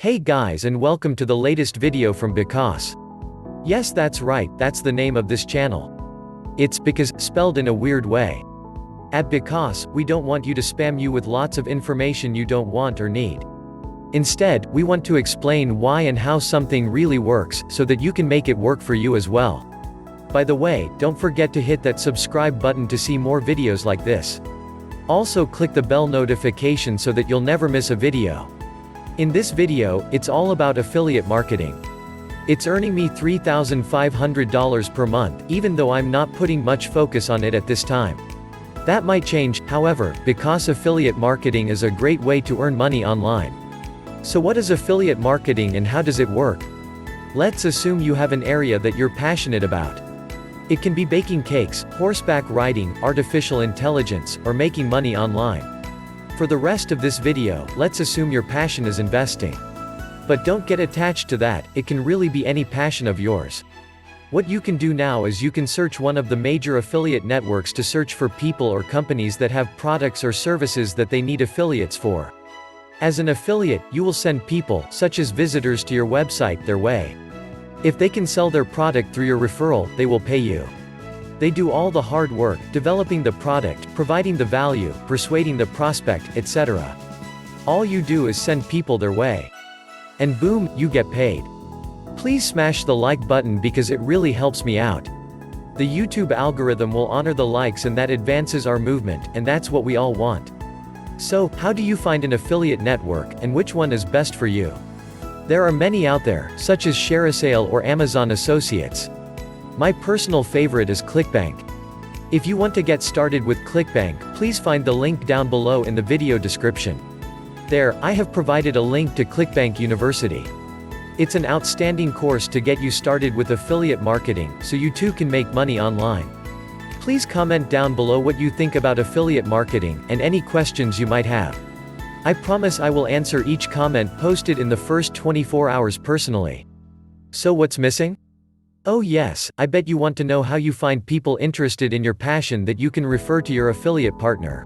Hey guys, and welcome to the latest video from Because. Yes, that's right, that's the name of this channel. It's because, spelled in a weird way. At Because, we don't want you to spam you with lots of information you don't want or need. Instead, we want to explain why and how something really works, so that you can make it work for you as well. By the way, don't forget to hit that subscribe button to see more videos like this. Also click the bell notification so that you'll never miss a video. In this video, it's all about affiliate marketing. It's earning me $3,500 per month, even though I'm not putting much focus on it at this time. That might change, however, because affiliate marketing is a great way to earn money online. So what is affiliate marketing and how does it work? Let's assume you have an area that you're passionate about. It can be baking cakes, horseback riding, artificial intelligence, or making money online. For the rest of this video, let's assume your passion is investing. But don't get attached to that, it can really be any passion of yours. What you can do now is you can search one of the major affiliate networks to search for people or companies that have products or services that they need affiliates for. As an affiliate, you will send people, such as visitors to your website, their way. If they can sell their product through your referral, they will pay you. They do all the hard work, developing the product, providing the value, persuading the prospect, etc. All you do is send people their way. And boom, you get paid. Please smash the like button because it really helps me out. The YouTube algorithm will honor the likes and that advances our movement, and that's what we all want. So, how do you find an affiliate network, and which one is best for you? There are many out there, such as ShareASale or Amazon Associates. My personal favorite is ClickBank. If you want to get started with ClickBank, please find the link down below in the video description. There, I have provided a link to ClickBank University. It's an outstanding course to get you started with affiliate marketing, so you too can make money online. Please comment down below what you think about affiliate marketing, and any questions you might have. I promise I will answer each comment posted in the first 24 hours personally. So what's missing? Oh yes, I bet you want to know how you find people interested in your passion that you can refer to your affiliate partner.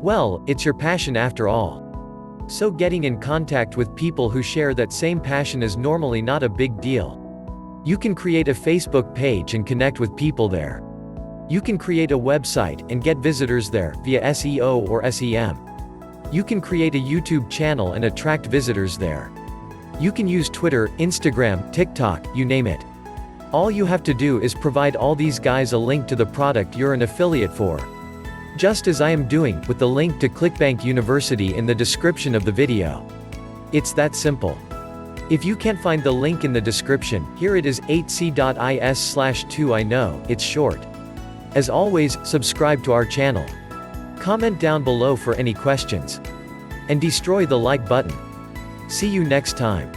Well, it's your passion after all. So getting in contact with people who share that same passion is normally not a big deal. You can create a Facebook page and connect with people there. You can create a website and get visitors there, via SEO or SEM. You can create a YouTube channel and attract visitors there. You can use Twitter, Instagram, TikTok, you name it. All you have to do is provide all these guys a link to the product you're an affiliate for. Just as I am doing, with the link to ClickBank University in the description of the video. It's that simple. If you can't find the link in the description, here it is 8c.is/2 I know, it's short. As always, subscribe to our channel. Comment down below for any questions. And destroy the like button. See you next time.